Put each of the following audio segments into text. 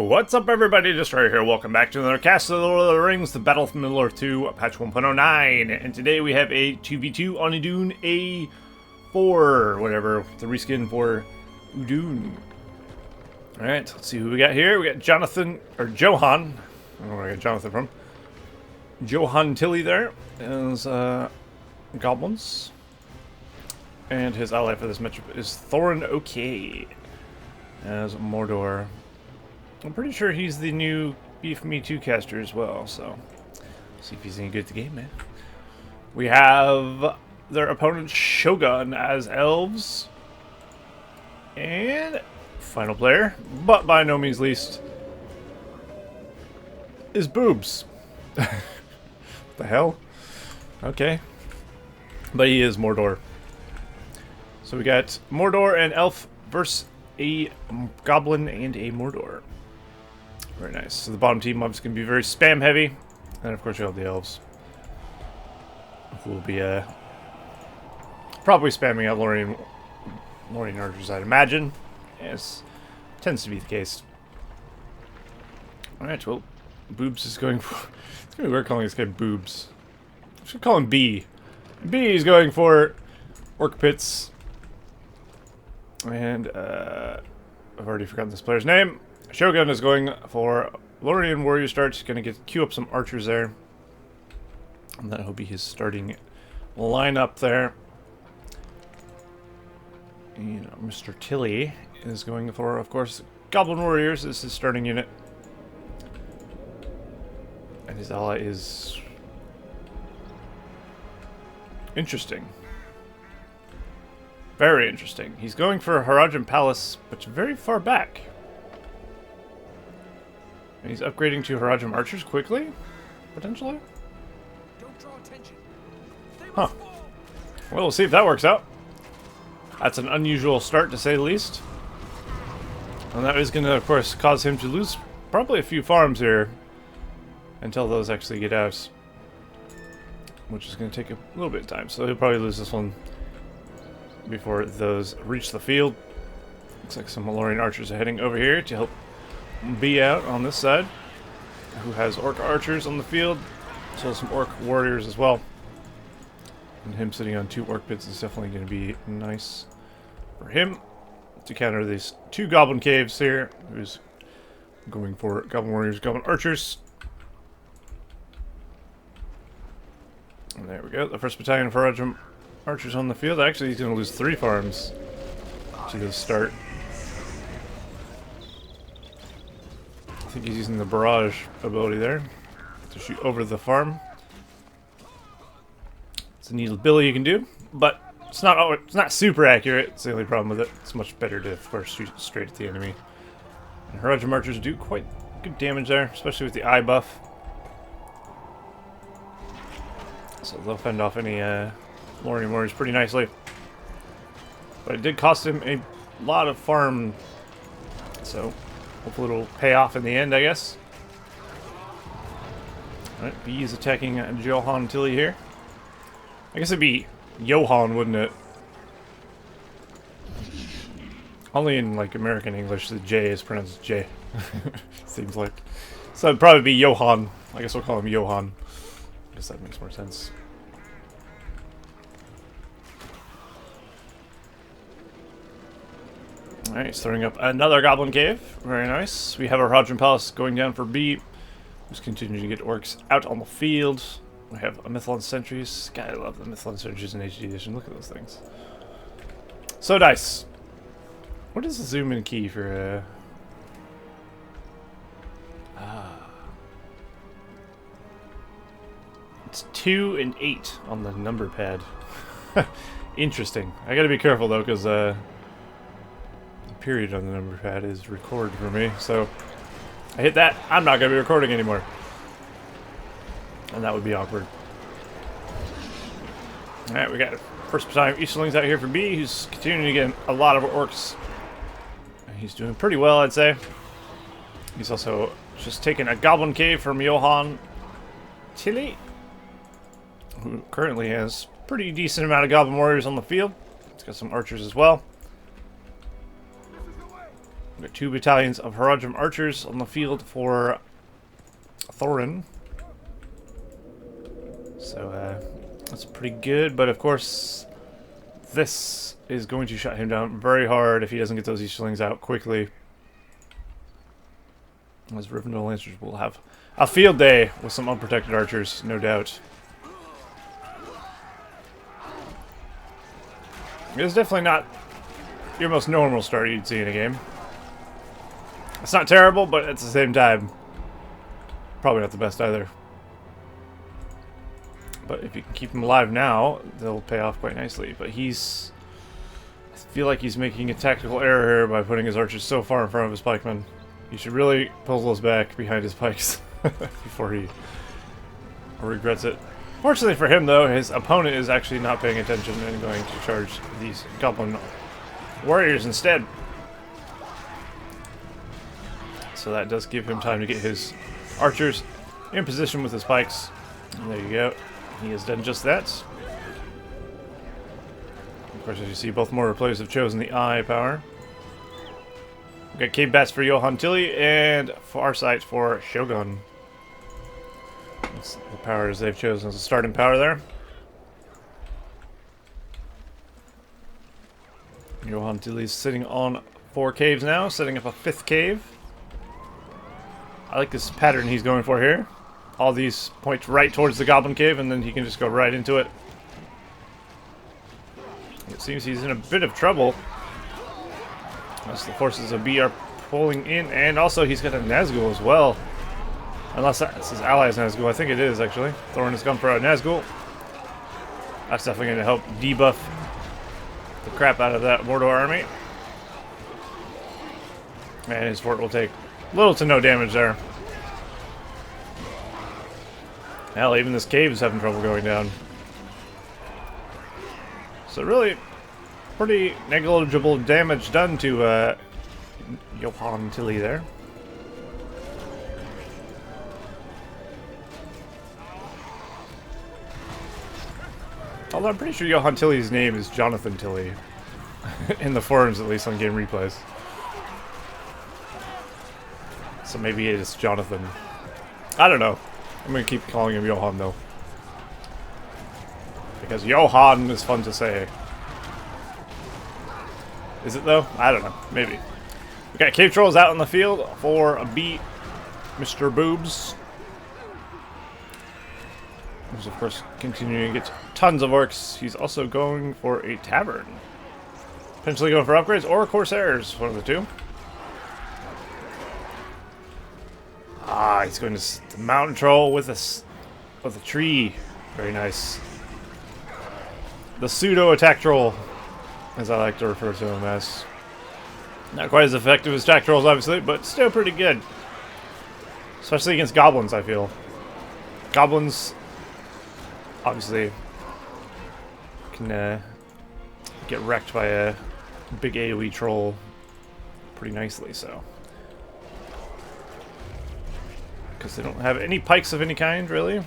What's up, everybody? Destroyer here. Welcome back to another cast of the Lord of the Rings, the Battle of Middle-earth 2, patch 1.09. And today we have a 2v2 on Udun A, whatever, the reskin for Udun. Alright, let's see who we got here. We got Johan. I don't know where I got Jonathan from. JohannTily there is Goblins. And his ally for this matchup is ThorinOK as Mordor. I'm pretty sure he's the new BFME2 caster as well, so see if he's any good at the game, man. We have their opponent Shogun as Elves. And final player, but by no means least, is Boobs. The hell? Okay. But he is Mordor. So we got Mordor and Elf versus a Goblin and a Mordor. Very nice. So the bottom team obviously going to be very spam heavy. And of course you have the Elves, who will be probably spamming out Lorien archers, I'd imagine. Yes, tends to be the case. Alright, well, Boobs is going for... It's going to be weird calling this guy Boobs. I should call him B. B is going for Orc Pits. And, I've already forgotten this player's name. Shogun is going for Lorien Warrior Start. Going to queue up some archers there. And that will be his starting lineup there. And Mr. Tilly is going for, of course, Goblin Warriors. This is his starting unit. And his ally is interesting. Very interesting. He's going for Harajam Palace, but very far back. And he's upgrading to Harajam Archers quickly, potentially. Don't draw attention. Huh. Well, we'll see if that works out. That's an unusual start, to say the least. And that is going to, of course, cause him to lose probably a few farms here until those actually get out, which is going to take a little bit of time. So he'll probably lose this one before those reach the field. Looks like some Lorien archers are heading over here to help B out on this side, who has Orc archers on the field, so some Orc warriors as well. And him sitting on 2 Orc pits is definitely going to be nice for him to counter these 2 Goblin caves here, who's going for Goblin warriors, Goblin archers. And there we go, the first battalion of Harajam archers on the field. Actually, he's going to lose 3 farms to the start. I think he's using the barrage ability there to shoot over the farm. It's a neat ability you can do, but it's not super accurate. It's the only problem with it. It's much better to, of course, shoot straight at the enemy. And Harajam archers do quite good damage there, especially with the eye buff. So they'll fend off any Lorien warriors pretty nicely. But it did cost him a lot of farm, so hopefully it'll pay off in the end, I guess. Alright, B is attacking JohannTily here. I guess it'd be Johan, wouldn't it? Only in, like, American English, the J is pronounced J. Seems like. So it'd probably be Johan. I guess we'll call him Johan. I guess that makes more sense. Alright, he's throwing up another Goblin Cave. Very nice. We have our Harajam Palace going down for B. Just continuing to get orcs out on the field. We have a Mythlon Sentries. God, I love the Mythlon Sentries in HD Edition. Look at those things. So nice. What is the zoom in key for It's 2 and 8 on the number pad. Interesting. I gotta be careful though, because the period on the number pad is record for me, so I hit that, I'm not going to be recording anymore. And that would be awkward. Alright, we got first battalion of Easterlings out here for B, who's continuing to get a lot of orcs. He's doing pretty well, I'd say. He's also just taken a Goblin Cave from JohannTily, who currently has pretty decent amount of Goblin warriors on the field. He's got some archers as well. Got 2 battalions of Haradrim archers on the field for Thorin. So that's pretty good, but of course this is going to shut him down very hard if he doesn't get those Easterlings out quickly. As Rivendell Lancers will have a field day with some unprotected archers, no doubt. It's definitely not your most normal start you'd see in a game. It's not terrible, but at the same time, probably not the best either. But if you can keep them alive now, they'll pay off quite nicely. But I feel like he's making a tactical error here by putting his archers so far in front of his pikemen. He should really pull those back behind his pikes before he regrets it. Fortunately for him, though, his opponent is actually not paying attention and going to charge these goblin warriors instead. So that does give him time to get his archers in position with his pikes. And there you go. He has done just that. Of course, as you see, both mortar players have chosen the eye power. We've got cave bats for JohannTily and Farsight for Shogun. That's the powers they've chosen as a starting power there. JohannTily's sitting on 4 caves now, setting up a 5th cave. I like this pattern he's going for here. All these point right towards the goblin cave, and then he can just go right into it. It seems he's in a bit of trouble, as the forces of B are pulling in, and also he's got a Nazgul as well. Unless that's his ally's Nazgul. I think it is, actually. Thorin has gone for a Nazgul. That's definitely going to help debuff the crap out of that Mordor army. And his fort will take little to no damage there. Hell, even this cave is having trouble going down. So really, pretty negligible damage done to JohannTily there. Although I'm pretty sure JohannTily's name is Jonathan Tilly. In the forums, at least, on game replays. So maybe it is Jonathan. I don't know. I'm going to keep calling him Johann, though. Because Johann is fun to say. Is it, though? I don't know. Maybe. We got cave trolls out in the field for a beat. Mr. Boobs. Who's, of course, continuing to get tons of orcs. He's also going for a tavern. Potentially going for upgrades or Corsairs. One of the two. Ah, he's going to the mountain troll with a tree. Very nice. The pseudo attack troll, as I like to refer to him as. Not quite as effective as attack trolls, obviously, but still pretty good. Especially against goblins, I feel. Goblins, obviously, can get wrecked by a big AoE troll pretty nicely, so. Because they don't have any pikes of any kind, really.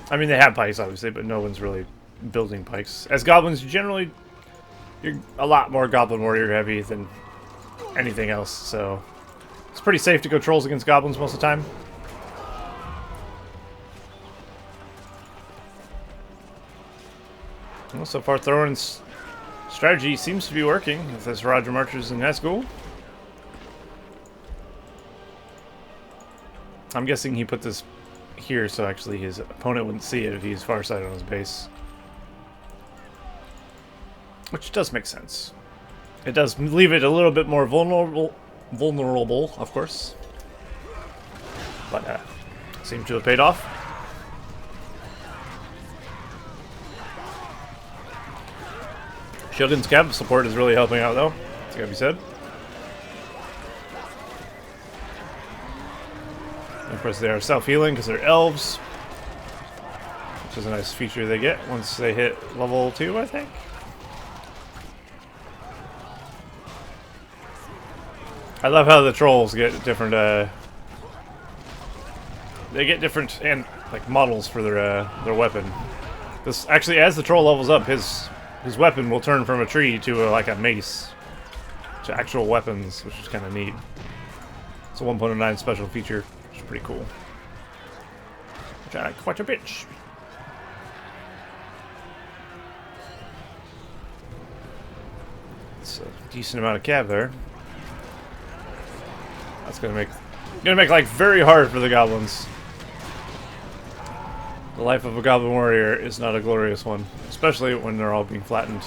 I mean, they have pikes, obviously, but no one's really building pikes. As goblins, generally, you're a lot more goblin warrior heavy than anything else, so it's pretty safe to go trolls against goblins most of the time. Well, so far, Thorin's strategy seems to be working with this Haradrim archers and Nazgul. I'm guessing he put this here so actually his opponent wouldn't see it if he's Farsight on his base. Which does make sense. It does leave it a little bit more vulnerable, of course. But seems to have paid off. Shogun's camp support is really helping out, though. It's gotta be said. Of course, they are self-healing because they're elves, which is a nice feature they get once they hit level 2, I think. I love how the trolls get different. They get different and like models for their weapon. This actually, as the troll levels up, his weapon will turn from a tree to like a mace. to actual weapons, which is kind of neat. It's a 1.09 special feature, which is pretty cool. Which I like quite a bit. It's a decent amount of cav there. That's gonna make life very hard for the goblins. The life of a goblin warrior is not a glorious one, especially when they're all being flattened.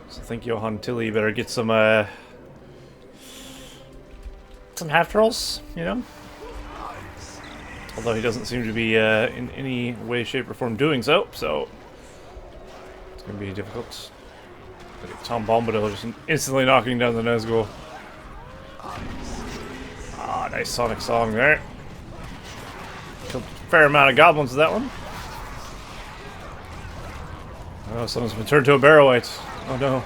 So I think JohannTily better get some half trolls, you know? Although he doesn't seem to be in any way, shape, or form doing so, so it's gonna be difficult. Tom Bombadil just instantly knocking down the Nazgul. Ah, nice sonic song there. Killed a fair amount of goblins with that one. Oh, someone's been turned to a Barrowite. Oh no.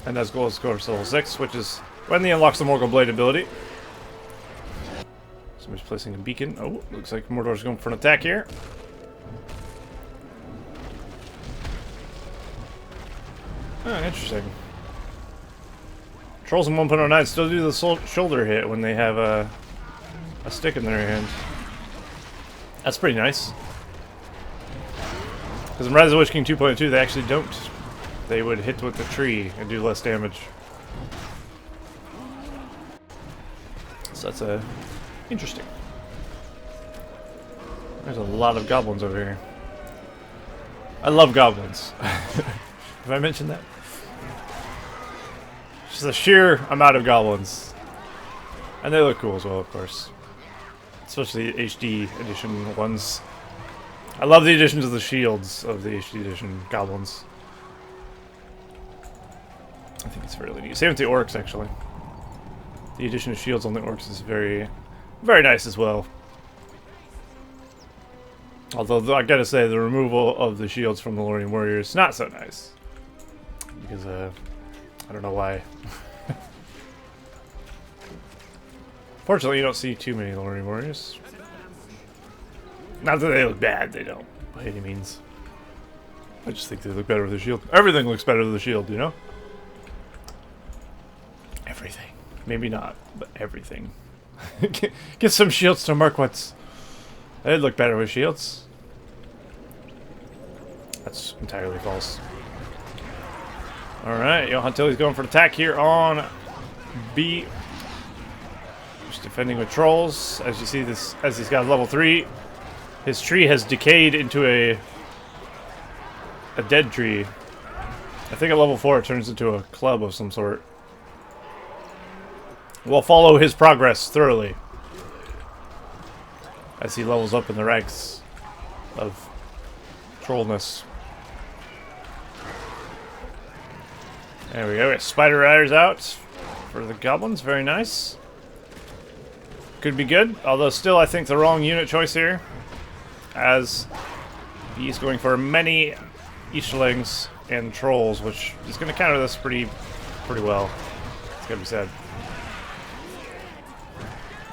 And Nazgul scores to level 6, which is when he unlocks the Morgul Blade ability. Somebody's placing a beacon. Oh, looks like Mordor's going for an attack here. Oh, interesting. Trolls in 1.09 still do the shoulder hit when they have a stick in their hand. That's pretty nice. Because in Rise of the Witch King 2.2 they actually don't. They would hit with the tree and do less damage. So that's interesting. There's a lot of goblins over here. I love goblins. Have I mentioned that? Just the sheer amount of goblins. And they look cool as well, of course. Especially the HD edition ones. I love the addition to the shields of the HD edition goblins. I think it's really neat. Same with the orcs, actually. The addition of shields on the orcs is very, very nice as well. Although, I gotta say, the removal of the shields from the Lorien Warriors is not so nice. Because, I don't know why. Fortunately, you don't see too many Lorien Warriors. Not that they look bad, they don't, by any means. I just think they look better with the shield. Everything looks better with the shield, you know? Everything. Maybe not, but everything. Get some shields to Merquits. They'd look better with shields. That's entirely false. Alright, JohannTily's going for an attack here on B. Just defending with trolls. As you see this, as he's got level 3, his tree has decayed into a dead tree. I think at level 4 it turns into a club of some sort. We'll follow his progress thoroughly as he levels up in the ranks of trollness. There we go, we got Spider Riders out for the goblins, very nice. Could be good, although still I think the wrong unit choice here, as he's going for many Eastlings and trolls, which is going to counter this pretty well. It's gotta be said.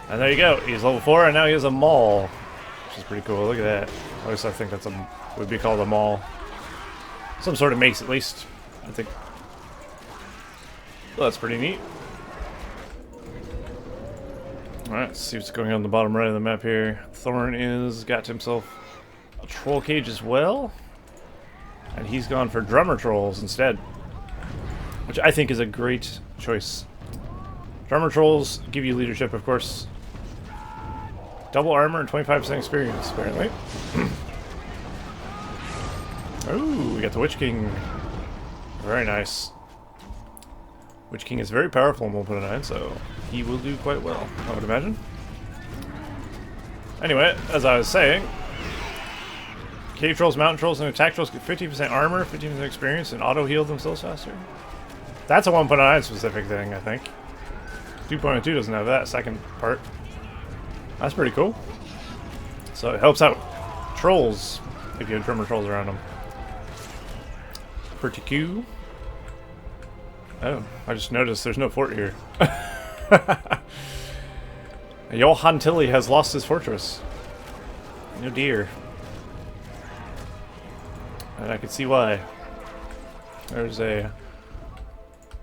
And there you go, he's level 4 and now he has a maul, which is pretty cool. Look at that. At least I think that's would be called a maul. Some sort of mace at least, I think. Well, that's pretty neat. Alright, let's see what's going on the bottom right of the map here. Thorin is got himself a troll cage as well. And he's gone for drummer trolls instead, which I think is a great choice. Drummer trolls give you leadership, of course. Double armor and 25% experience, apparently. Oh, we got the Witch King. Very nice. Witch King is very powerful in 1.9, so he will do quite well, I would imagine. Anyway, as I was saying, cave trolls, mountain trolls, and attack trolls get 50% armor, 50% experience, and auto-heal themselves faster. That's a 1.9 specific thing, I think. 2.2 doesn't have that second part. That's pretty cool. So it helps out trolls if you have drummer trolls around them. Pretty cool. Oh, I just noticed there's no fort here. JohannTily has lost his fortress. Oh dear. And I can see why. There's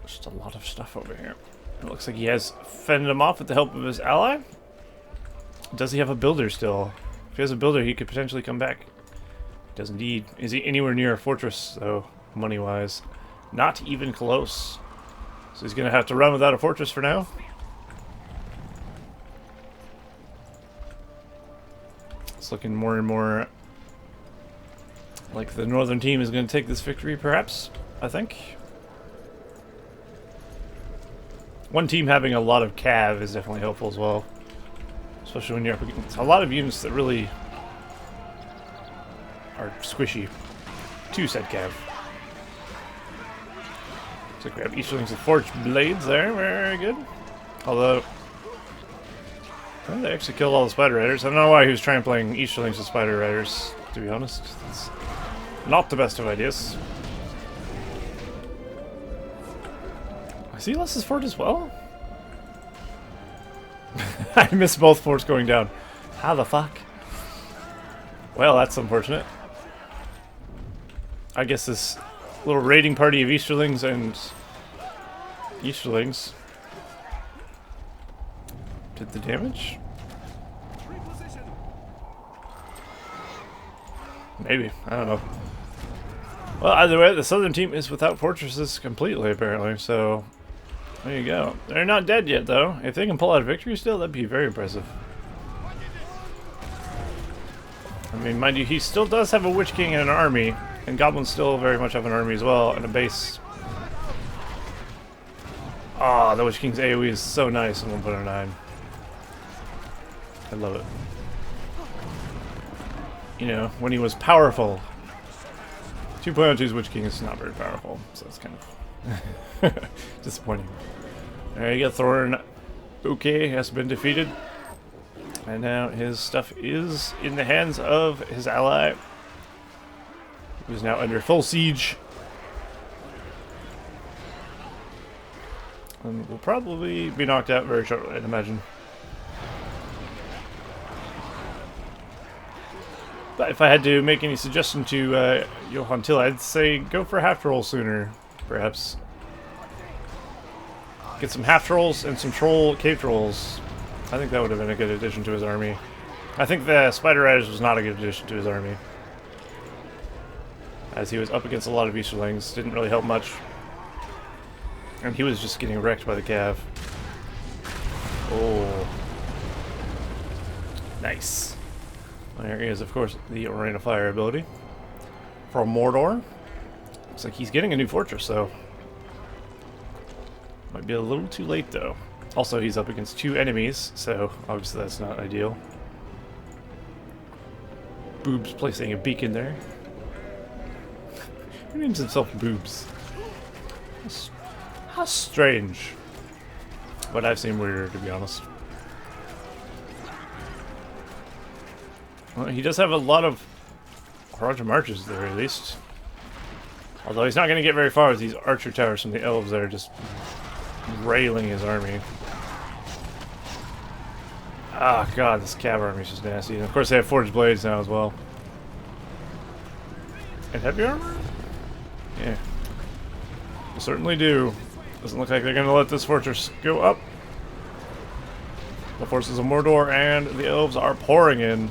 just a lot of stuff over here. It looks like he has fended him off with the help of his ally. Does he have a builder still? If he has a builder, he could potentially come back. He does indeed. Is he anywhere near a fortress, though, money-wise? Not even close. So he's going to have to run without a fortress for now. It's looking more and more like the northern team is going to take this victory, perhaps, I think. One team having a lot of cav is definitely helpful as well. Especially when you're up against a lot of units that really are squishy. 2 said cav. So grab Easterlings with forged blades there, very good. Although, well, they actually killed all the Spider Riders. I don't know why he was trying playing Easterlings with Spider Riders, to be honest. That's not the best of ideas. I see Less's fort as well. I missed both forts going down. How the fuck? Well, that's unfortunate. I guess this little raiding party of Easterlings and Easterlings did the damage? Maybe. I don't know. Well, either way, the southern team is without fortresses completely, apparently, so there you go. They're not dead yet, though. If they can pull out a victory still, that'd be very impressive. I mean, mind you, he still does have a Witch King and an army, and Goblins still very much have an army as well, and a base. Ah, the Witch King's AoE is so nice in 1.09. I love it. You know, when he was powerful. 2.02's Witch King is not very powerful, so it's kind of disappointing. There you go, ThorinOK has been defeated. And now his stuff is in the hands of his ally, who's now under full siege. And will probably be knocked out very shortly, I'd imagine. But if I had to make any suggestion to JohannTily, I'd say go for half troll sooner, perhaps. Get some half trolls and some cave trolls. I think that would have been a good addition to his army. I think the Spider Riders was not a good addition to his army, as he was up against a lot of Easterlings. Didn't really help much. And he was just getting wrecked by the cav. Oh. Nice. There is, of course, the Rain of Fire ability for Mordor. Looks like he's getting a new fortress, though. Might be a little too late, though. Also, he's up against 2 enemies, so obviously that's not ideal. Boobs placing a beacon there. Who names himself Boobs? How strange. But I've seen weirder, to be honest. Well, he does have a lot of Roger Marches there, at least. Although he's not going to get very far with these archer towers from the Elves that are just railing his army. Ah, god, this cav army is just nasty. And of course they have forged blades now as well. And heavy armor? Yeah. They certainly do. Doesn't look like they're going to let this fortress go up. The forces of Mordor and the Elves are pouring in.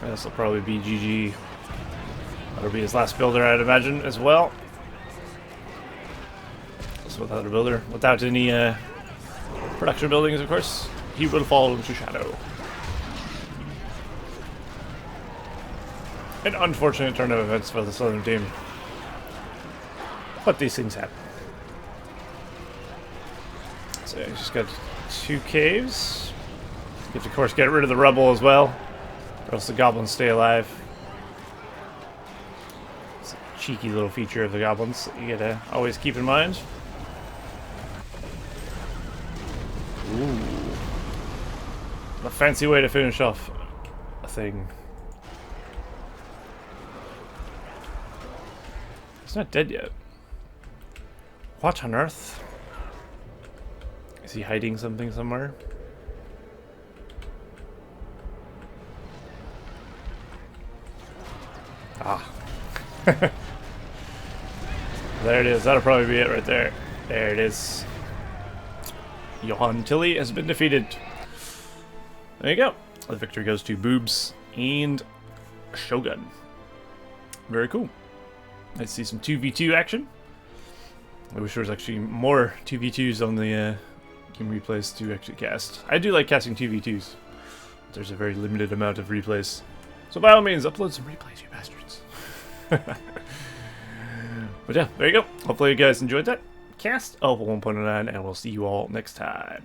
This will probably be GG. That'll be his last builder, I'd imagine, as well. So without a builder, without any production buildings, of course, he will fall into shadow. An unfortunate turn of events for the southern team. But these things happen. So he's just got 2 caves. You have to, of course, get rid of the rubble as well, or else the goblins stay alive. It's a cheeky little feature of the goblins that you gotta always keep in mind. Ooh. A fancy way to finish off a thing. He's not dead yet. What on earth? Is he hiding something somewhere? Ah. There it is. That'll probably be it right there. There it is. JohannTily has been defeated. There you go. The victory goes to Boobs and Shogun. Very cool. Let's see some 2v2 action. I wish there was actually more 2v2s on the game replays to actually cast. I do like casting 2v2s. But there's a very limited amount of replays. So by all means, upload some replays, you bastards. But yeah, there you go. Hopefully you guys enjoyed that cast of 1.09, and we'll see you all next time.